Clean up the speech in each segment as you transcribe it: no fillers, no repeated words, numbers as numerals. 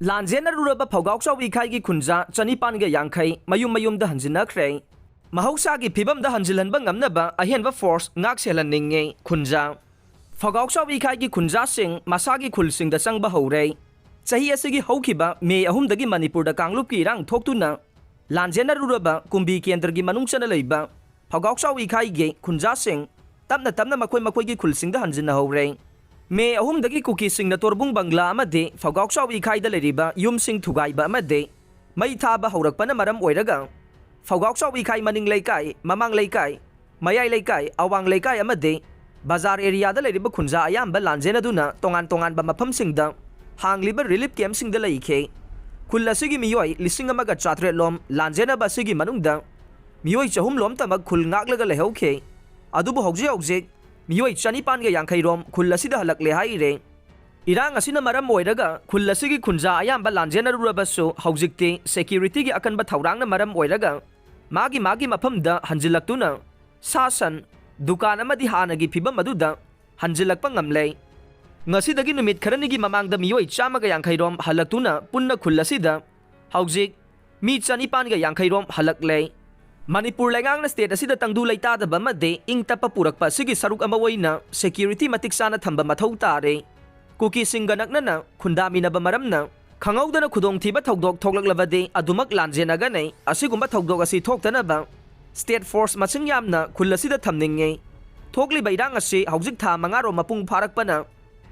ꯂꯥꯟꯖꯦꯟꯅꯔꯨꯔꯕ ꯐꯧꯒꯥꯎꯆꯥꯎ ꯏꯈꯥꯏꯒꯤ ꯈꯨꯟꯖꯥ ꯆꯅꯤꯄꯥꯟꯒ ꯌꯥꯡꯈꯩ ꯃꯌꯨꯝꯗ ꯍꯟꯖꯤꯟꯅꯈ꯭ꯔꯦ꯫ ꯃꯍꯧꯁꯥꯒꯤ ꯐꯤꯕꯝꯗ ꯍꯟꯖꯤꯜꯍꯟꯕ ꯉꯝꯅꯕ ꯑꯍꯦꯟꯕ ꯐꯣꯔꯁ ꯉꯥꯛ ꯁꯦꯜꯍꯟꯅꯤꯡꯉꯦ ꯈꯨꯟꯖꯥ꯫ ꯐꯧꯒꯥꯎꯆꯥꯎ ꯏꯈꯥꯏꯒꯤ ꯈꯨꯟꯖꯥꯁꯤꯡ ꯃꯁꯥꯒꯤ ꯈꯨꯜꯁꯤꯡꯗ ꯆꯪꯕ ꯍꯧꯔꯦ꯫ ꯆꯍꯤ ꯑꯁꯤꯒꯤ ꯍꯧꯈꯤꯕ ꯃꯦ 3ꯗꯒꯤ ꯃꯅꯤꯄꯨꯔꯗ ꯀꯥꯡꯂꯨꯞꯀꯤ ꯏꯔꯥꯡ ꯊꯣꯛꯇꯨꯅ ꯂꯥꯟꯖꯦꯟꯅꯔꯨꯔꯕ ꯀꯨꯝꯕꯤ ꯀꯦꯟꯗ꯭ꯔꯒꯤ ꯃꯅꯨꯡ ꯆꯟꯅ ꯂꯩꯕ ꯐꯧꯒꯥꯎꯆꯥꯎ ꯏꯈꯥꯏꯒꯤ ꯈꯨꯟꯖꯥꯁꯤꯡ ꯇꯞꯅ ꯃꯈꯣꯏꯒꯤ ꯈꯨꯜꯁꯤꯡꯗ ꯍꯟꯖꯤꯟꯅꯍꯧꯔꯦ꯫ ꯃꯦ 3ꯗꯒꯤ ꯀꯨꯀꯤꯁꯤꯡꯅ ꯇꯣꯔꯕꯨꯡ ꯕꯪꯒ꯭ꯂꯥ ꯑꯃꯗꯤ ꯐꯧꯒꯥꯎꯆꯥꯎ ꯏꯈꯥꯏꯗ ꯂꯩꯔꯤꯕ ꯌꯨꯝꯁꯤꯡ ꯊꯨꯒꯥꯏꯕ ꯑꯃꯗꯤ ꯃꯩ ꯊꯥꯕ ꯍꯧꯔꯛꯄꯅ ꯃꯔꯝ ꯑꯣꯏꯔꯒ ꯐꯧꯒꯥꯎꯆꯥꯎ ꯏꯈꯥꯏ ꯃꯅꯤꯡ ꯂꯩꯀꯥꯏ, ꯃꯃꯥꯡ ꯂꯩꯀꯥꯏ, ꯃꯌꯥꯏ ꯂꯩꯀꯥꯏ, ꯑꯋꯥꯡ ꯂꯩꯀꯥꯏ ꯑꯃꯗꯤ ꯕꯖꯥꯔ ꯑꯦꯔꯤꯌꯥꯗ ꯂꯩꯔꯤꯕ ꯈꯨꯟꯖꯥ ꯑꯌꯥꯝꯕ ꯂꯥꯟꯖꯦꯟꯅꯗꯨꯅ ꯇꯣꯉꯥꯟꯕ ꯃꯐꯝꯁꯤꯡꯗ ꯍꯥꯡꯂꯤꯕ ꯔꯤꯂꯤꯞ ꯀꯦꯝꯞꯁꯤꯡꯗ ꯂꯩꯈꯤ꯫ ꯈꯨꯜ ꯑꯁꯤꯒꯤ ꯃꯤꯑꯣꯏ 1,700 ꯂꯣꯝ ꯂꯥꯟꯖꯦꯟꯅꯕ ꯑꯁꯤꯒꯤ ꯃꯅꯨꯡꯗ ꯃꯤꯑꯣꯏ 300 ꯂꯣꯝꯇꯃꯛ ꯈꯨꯜ ꯉꯥꯛꯂꯒ ꯂꯩꯍꯧꯈꯤ꯫ ꯑꯗꯨꯕꯨ ꯍꯧꯖꯤꯛ ꯃꯤꯑꯣꯏ 950 ꯔꯣꯝ ꯈꯨꯜ ꯑꯁꯤꯗ ꯍꯜꯂꯛꯂꯦ ꯍꯥꯏꯔꯦ꯫ ꯏꯔꯥꯡ ꯑꯁꯤꯅ ꯃꯔꯝ ꯑꯣꯏꯔꯒ ꯈꯨꯜ ꯑꯁꯤꯒꯤ ꯈꯨꯟꯖꯥ ꯑꯌꯥꯝꯕ ꯂꯥꯟꯖꯦꯟꯅꯔꯨꯔꯕꯁꯨ ꯍꯧꯖꯤꯛꯇꯤ ꯁꯦꯀ꯭ꯌꯨꯔꯤꯇꯤꯒꯤ ꯑꯀꯟꯕ ꯊꯧꯔꯥꯡꯅ ꯃꯔꯝ ꯑꯣꯏꯔꯒ ꯃꯥꯒꯤ ꯃꯐꯝꯗ ꯍꯟꯖꯤꯜꯂꯛꯇꯨꯅ ꯁꯥ ꯁꯟ, ꯗꯨꯀꯥꯟ ꯑꯃꯗꯤ ꯍꯥꯟꯅꯒꯤ ꯐꯤꯕꯝ ꯑꯗꯨꯗ ꯍꯟꯖꯤꯜꯂꯛꯄ ꯉꯝꯂꯦ꯫ ꯉꯁꯤꯗꯒꯤ ꯅꯨꯃꯤꯠ ꯈꯔꯅꯤꯒꯤ ꯃꯃꯥꯡꯗ ꯃꯤꯑꯣꯏ 150 ꯔꯣꯝ ꯍꯜꯂꯛꯇꯨꯅ ꯄꯨꯟꯅ ꯈꯨꯜ ꯑꯁꯤꯗ ꯍꯧꯖꯤꯛ ꯃꯤ 950 ꯔꯣꯝ ꯍꯜꯂꯛꯂꯦ꯫ ꯃꯅꯤꯄꯨꯔ ꯂꯩꯉꯥꯛꯅ ꯁ꯭ꯇꯦꯠ ꯑꯁꯤꯗ ꯇꯪꯗꯨ ꯂꯩꯇꯥꯗꯕ ꯑꯃꯗꯤ ꯏꯪ ꯇꯞꯄ ꯄꯨꯔꯛꯄ ꯑꯁꯤꯒꯤ ꯁꯔꯨꯛ ꯑꯃ ꯑꯣꯏꯅ ꯁꯦꯀ꯭ꯌꯨꯔꯤꯇꯤ ꯃꯇꯤꯛ ꯆꯥꯅ ꯊꯝꯕ ꯃꯊꯧ ꯇꯥꯔꯦ꯫ ꯀꯨꯀꯤꯁꯤꯡꯒ ꯅꯛꯅꯅ ꯈꯨꯟꯗꯥꯃꯤꯟꯅꯕ ꯃꯔꯝꯅ ꯈꯪꯍꯧꯗꯅ ꯈꯨꯗꯣꯡꯊꯤꯕ ꯊꯧꯗꯣꯛ ꯊꯣꯛꯂꯛꯂꯕꯗꯤ ꯑꯗꯨꯃꯛ ꯂꯥꯟꯖꯦꯟꯅꯒꯅꯤ꯫ ꯑꯁꯤꯒꯨꯝꯕ ꯊꯧꯗꯣꯛ ꯑꯁꯤ ꯊꯣꯛꯇꯅꯕ ꯁ꯭ꯇꯦꯠ ꯐꯣꯔꯁ ꯃꯁꯤꯡ ꯌꯥꯝꯅ ꯈꯨꯜ ꯑꯁꯤꯗ ꯊꯝꯅꯤꯡꯉꯤ꯫ ꯊꯣꯛꯂꯤꯕ ꯏꯔꯥꯡ ꯑꯁꯤ ꯍꯧꯖꯤꯛ ꯊꯥ 5 ꯔꯣꯝ ꯃꯄꯨꯡ ꯐꯥꯔꯛꯄꯅ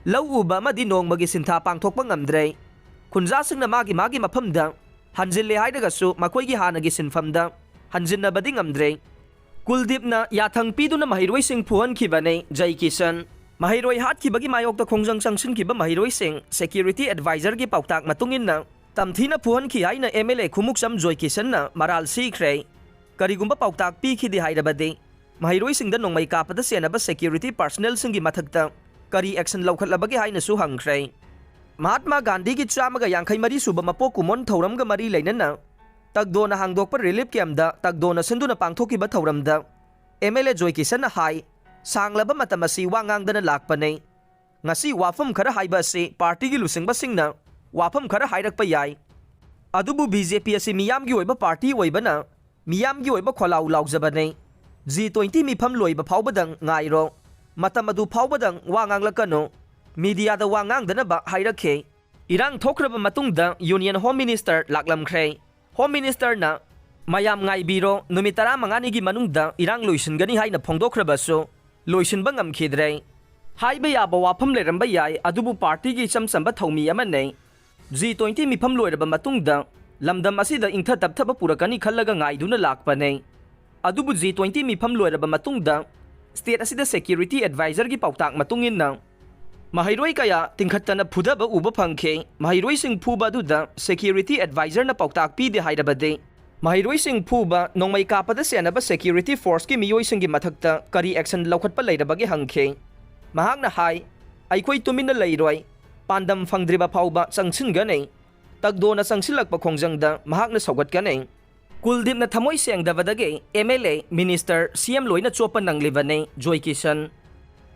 ꯂꯧ ꯎꯕ ꯑꯃꯗꯤ ꯅꯣꯡꯃꯒꯤ ꯁꯤꯟꯊꯥ ꯄꯥꯡꯊꯣꯛꯄ ꯉꯝꯗ꯭ꯔꯦ꯫ ꯈꯨꯟꯖꯥꯁꯤꯡꯅ ꯃꯥꯒꯤ ꯃꯐꯝꯗ ꯍꯟꯖꯤꯜꯂꯦ ꯍꯥꯏꯔꯒꯁꯨ ꯃꯈꯣꯏꯒꯤ ꯍꯥꯟꯅꯒꯤ ꯁꯤꯟꯐꯝꯗ ꯍꯟꯖꯤꯟꯅꯕꯗꯤ ꯉꯝꯗ꯭ꯔꯦ꯫ ꯀꯨꯜꯗꯤꯞꯅ ꯌꯥꯊꯪ ꯄꯤꯗꯨꯅ ꯃꯍꯩꯔꯣꯏꯁꯤꯡ ꯐꯨꯍꯟꯈꯤꯕꯅꯤ ꯖꯩ ꯀꯤꯁꯟ꯫ ꯃꯍꯩꯔꯣꯏ ꯍꯥꯠꯈꯤꯕꯒꯤ ꯃꯥꯌꯣꯛꯇ ꯈꯣꯡꯖꯪ ꯆꯪꯁꯤꯟꯈꯤꯕ ꯃꯍꯩꯔꯣꯏꯁꯤꯡ ꯁꯦꯀ꯭ꯌꯨꯔꯤꯇꯤ ꯑꯦꯗꯚꯥꯏꯖꯔꯒꯤ ꯄꯥꯎꯇꯥꯛ ꯃꯇꯨꯡꯏꯟꯅ ꯇꯝꯊꯤꯅ ꯐꯨꯍꯟꯈꯤ ꯍꯥꯏꯅ MLA ꯈꯨꯃꯨꯛꯆꯝ ꯖꯣꯏ ꯀꯤꯁꯟꯅ ꯃꯔꯥꯜ ꯁꯤꯈ꯭ꯔꯦ꯫ ꯀꯔꯤꯒꯨꯝꯕ ꯄꯥꯎꯇꯥꯛ ꯄꯤꯈꯤꯗꯦ ꯍꯥꯏꯔꯕꯗꯤ ꯃꯍꯩꯔꯣꯏꯁꯤꯡꯗ ꯅꯣꯡꯃꯩ ꯀꯥꯞꯄꯗ ꯁꯦꯟꯅꯕ ꯁꯦꯀ꯭ꯌꯨꯔꯤꯇꯤ ꯄꯥꯔꯁꯣꯅꯦꯜꯁꯤꯡꯒꯤ ꯃꯊꯛꯇ ꯀꯔꯤ ꯑꯦꯛꯁꯟ ꯂꯧꯈꯠꯂꯕꯒꯦ ꯍꯥꯏꯅꯁꯨ ꯍꯪꯈ꯭ꯔꯦ꯫ ꯃꯍꯥꯠꯃꯥ ꯒꯥꯟꯙꯤꯒꯤ 154 ꯁꯨꯕ ꯃꯄꯣꯛ ꯀꯨꯝꯑꯣꯟ ꯊꯧꯔꯝꯒ ꯃꯔꯤ ꯂꯩꯅꯅ ꯇꯒꯗꯣꯅ ꯍꯥꯡꯗꯣꯛꯄ ꯔꯤꯂꯤꯞ ꯀꯦꯝꯞꯗ ꯇꯒꯗꯣꯅ ꯁꯤꯟꯗꯨꯅ ꯄꯥꯡꯊꯣꯛꯈꯤꯕ ꯊꯧꯔꯝꯗ MLA ꯖꯣꯏ ꯀꯤꯁꯟꯅ ꯍꯥꯏ, ꯁꯥꯡꯂꯕ ꯃꯇꯝ ꯑꯁꯤ ꯋꯥ ꯉꯥꯡꯗꯅ ꯂꯥꯛꯄꯅꯤ꯫ ꯉꯁꯤ ꯋꯥꯐꯝ ꯈꯔ ꯍꯥꯏꯕ ꯑꯁꯤ ꯄꯥꯔꯇꯤꯒꯤ ꯂꯨꯆꯤꯡꯕꯁꯤꯡꯅ ꯋꯥꯐꯝ ꯈꯔ ꯍꯥꯏꯔꯛꯄ ꯌꯥꯏ꯫ ꯑꯗꯨꯕꯨ BJP ꯑꯁꯤ ꯃꯤꯌꯥꯝꯒꯤ ꯑꯣꯏꯕ ꯄꯥꯔꯇꯤ ꯑꯣꯏꯕꯅ ꯃꯤꯌꯥꯝꯒꯤ ꯑꯣꯏꯕ ꯈꯣꯜꯂꯥꯎ ꯂꯥꯎꯖꯕꯅꯤ꯫ G20 ꯃꯤꯐꯝ ꯂꯣꯏꯕ ꯐꯥꯎꯕꯗꯪ ꯉꯥꯏꯔꯣ, ꯃꯇꯝ ꯑꯗꯨ ꯐꯥꯎꯕꯗꯪ ꯋꯥ ꯉꯥꯡꯂꯛꯀꯅꯨ, ꯃꯤꯗꯤꯌꯥꯗ ꯋꯥ ꯉꯥꯡꯗꯅꯕ ꯍꯥꯏꯔꯛꯈꯤ꯫ ꯏꯔꯥꯡ ꯊꯣꯛꯈ꯭ꯔꯕ ꯃꯇꯨꯡꯗ ꯌꯨꯅꯤꯌꯟ ꯍꯣꯝ ꯃꯤꯅꯤꯁꯇꯔ ꯂꯥꯛꯂꯝꯈ꯭ꯔꯦ꯫ ꯍꯣꯝ ꯃꯤꯅꯤꯁꯇꯔꯅ ꯃꯌꯥꯝ ꯉꯥꯏꯕꯤꯔꯣ, ꯅꯨꯃꯤꯠ 15ꯅꯤꯒꯤ ꯃꯅꯨꯡꯗ ꯏꯔꯥꯡ ꯂꯣꯏꯁꯤꯟꯒꯅꯤ ꯍꯥꯏꯅ ꯐꯣꯡꯗꯣꯛꯈ꯭ꯔꯕꯁꯨ ꯂꯣꯏꯁꯤꯟꯕ ꯉꯝꯈꯤꯗ꯭ꯔꯦ꯫ ꯍꯥꯏꯕ ꯌꯥꯕ ꯋꯥꯐꯝ ꯂꯩꯔꯝꯕ ꯌꯥꯏ, ꯑꯗꯨꯕꯨ ꯄꯥꯔꯇꯤꯒꯤ ꯏꯆꯝ ꯆꯝꯕ ꯊꯧꯃꯤ ꯑꯃꯅꯤ꯫ G20 ꯃꯤꯐꯝ ꯂꯣꯏꯔꯕ ꯃꯇꯨꯡꯗ ꯂꯝꯗꯝ ꯑꯁꯤꯗ ꯏꯪꯊ ꯇꯞꯊꯕ ꯄꯨꯔꯛꯀꯅꯤ ꯈꯜꯂꯒ ꯉꯥꯏꯗꯨꯅ ꯂꯥꯛꯄꯅꯤ꯫ ꯑꯗꯨꯕꯨ G20 ꯃꯤꯐꯝ ꯂꯣꯏꯔꯕ ꯃꯇꯨꯡꯗ ꯁ꯭ꯇꯦꯠ ꯑꯁꯤꯗ ꯁꯦꯀ꯭ꯌꯨꯔꯤꯇꯤ ꯑꯦꯗꯚꯥꯏꯖꯔꯒꯤ ꯄꯥꯎꯇꯥꯛ ꯃꯇꯨꯡꯏꯟꯅ ꯃꯍꯩꯔꯣꯏ ꯀꯌꯥ ꯇꯤꯡꯈꯠꯇꯅ ꯐꯨꯗꯕ ꯎꯕ ꯐꯪꯈꯤ꯫ ꯃꯍꯩꯔꯣꯏꯁꯤꯡ ꯐꯨꯕ ꯑꯗꯨꯗ ꯁꯦꯀ꯭ꯌꯨꯔꯤꯇꯤ ꯑꯦꯗꯚꯥꯏꯖꯔꯅ ꯄꯥꯎꯇꯥꯛ ꯄꯤꯗꯦ ꯍꯥꯏꯔꯕꯗꯤ ꯃꯍꯩꯔꯣꯏꯁꯤꯡ ꯐꯨꯕ, ꯅꯣꯡꯃꯩ ꯀꯥꯞꯄꯗ ꯁꯦꯟꯅꯕ ꯁꯦꯀ꯭ꯌꯨꯔꯤꯇꯤ ꯐꯣꯔꯁꯀꯤ ꯃꯤꯑꯣꯏꯁꯤꯡꯒꯤ ꯃꯊꯛꯇ ꯀꯔꯤ ꯑꯦꯛꯁꯟ ꯂꯧꯈꯠꯄ ꯂꯩꯔꯕꯒꯦ ꯍꯪꯈꯤ꯫ ꯃꯍꯥꯛꯅ ꯍꯥꯏ, ꯑꯩꯈꯣꯏ ꯇꯨꯃꯤꯟꯅ ꯂꯩꯔꯣꯏ, ꯄꯥꯟꯗꯝ ꯐꯪꯗ꯭ꯔꯤꯕ ꯐꯥꯎꯕ ꯆꯪꯁꯤꯟꯒꯅꯤ꯫ ꯇꯒꯗꯣꯅ ꯆꯪꯁꯤꯜꯂꯛꯄ ꯈꯣꯡꯖꯪꯗ ꯃꯍꯥꯛꯅ ꯁꯧꯒꯠꯀꯅꯤ꯫ ꯀꯨꯜꯗꯤꯞꯅ ꯊꯃꯣꯏ ꯁꯦꯡꯗꯕꯗꯒꯤ MLA, ꯃꯤꯅꯤꯁꯇꯔ, CM ꯂꯣꯏꯅ ꯆꯣꯞꯄ ꯅꯪꯂꯤꯕꯅꯤ ꯖꯣꯏ ꯀꯤꯁꯟ꯫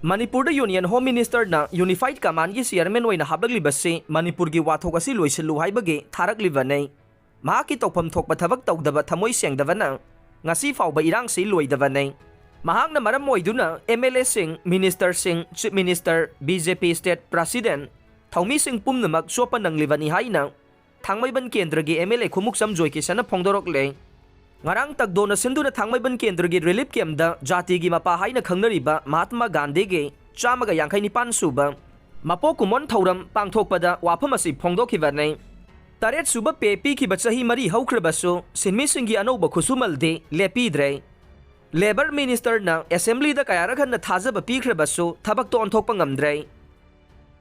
ꯃꯅꯤꯄꯨꯔꯗ ꯌꯨꯅꯤꯌꯟ ꯍꯣꯝ ꯃꯤꯅꯤꯁꯇꯔꯅ ꯌꯨꯅꯤꯐꯥꯏꯗ ꯀꯃꯥꯟꯗꯒꯤ ꯆꯤꯌꯔꯃꯦꯟ ꯑꯣꯏꯅ ꯍꯥꯞꯂꯛꯂꯤꯕꯁꯤ ꯃꯅꯤꯄꯨꯔꯒꯤ ꯋꯥꯊꯣꯛ ꯑꯁꯤ ꯂꯣꯏꯁꯤꯜꯂꯨ ꯍꯥꯏꯕꯒꯤ ꯊꯥꯔꯛꯂꯤꯕꯅꯤ꯫ ꯃꯍꯥꯛꯀꯤ ꯇꯧꯐꯝ ꯊꯣꯛꯄ ꯊꯕꯛ ꯇꯧꯗꯕ ꯊꯃꯣꯏ ꯁꯦꯡꯗꯕꯅ ꯉꯁꯤ ꯐꯥꯎꯕ ꯏꯔꯥꯡꯁꯤ ꯂꯣꯏꯗꯕꯅꯤ꯫ ꯃꯍꯥꯛꯅ ꯃꯔꯝ ꯑꯣꯏꯗꯨꯅ MLAꯁꯤꯡ, ꯃꯤꯅꯤꯁꯇꯔꯁꯤꯡ, chief minister, BJP state president, ꯊꯧꯃꯤꯁꯤꯡ ꯄꯨꯝꯅꯃꯛ ꯆꯣꯞꯄ ꯅꯪꯂꯤꯕꯅꯤ ꯍꯥꯏꯅ ꯊꯥꯡꯃꯩꯕꯟ ꯀꯦꯟꯗ꯭ꯔꯒꯤ MLA ꯈꯨꯃꯨꯛꯆꯝ ꯖꯣꯏ ꯀꯤꯁꯟꯅ ꯐꯣꯡꯗꯣꯔꯛꯂꯦ꯫ ꯉꯔꯥꯡ ꯇꯒꯗꯣꯅ ꯁꯤꯟꯗꯨꯅ ꯊꯥꯡꯃꯩꯕꯟ ꯀꯦꯟꯗ꯭ꯔꯒꯤ ꯔꯤꯂꯤꯞ ꯀꯦꯝꯞꯗ ꯖꯥꯇꯤꯒꯤ ꯃꯄꯥ ꯍꯥꯏꯅ ꯈꯪꯅꯔꯤꯕ ꯃꯍꯥꯠꯃꯥ ꯒꯥꯟꯙꯤꯒꯤ 154 ꯁꯨꯕ ꯃꯄꯣꯛ ꯀꯨꯝꯑꯣꯟ ꯊꯧꯔꯝ ꯄꯥꯡꯊꯣꯛꯄꯗ ꯋꯥꯐꯝ ꯑꯁꯤ ꯐꯣꯡꯗꯣꯛꯈꯤꯕꯅꯤ꯫ 8 ꯁꯨꯕ ꯄꯦ ꯄꯤꯈꯤꯕ ꯆꯍꯤ 4 ꯍꯧꯈ꯭ꯔꯕꯁꯨ ꯁꯤꯟꯃꯤꯁꯤꯡꯒꯤ ꯑꯅꯧꯕ ꯈꯨꯠꯁꯨꯃꯜꯗꯤ ꯂꯦꯞꯄꯤꯗ꯭ꯔꯦ꯫ ꯂꯦꯕꯔ ꯃꯤꯅꯤꯁꯇꯔꯅ ꯑꯦꯁꯦꯝꯕ꯭ꯂꯤꯗ ꯀꯌꯥꯔꯛ ꯍꯟꯅ ꯊꯥꯖꯕ ꯄꯤꯈ꯭ꯔꯕꯁꯨ ꯊꯕꯛꯇ ꯑꯣꯟꯊꯣꯛꯄ ꯉꯝꯗ꯭ꯔꯦ꯫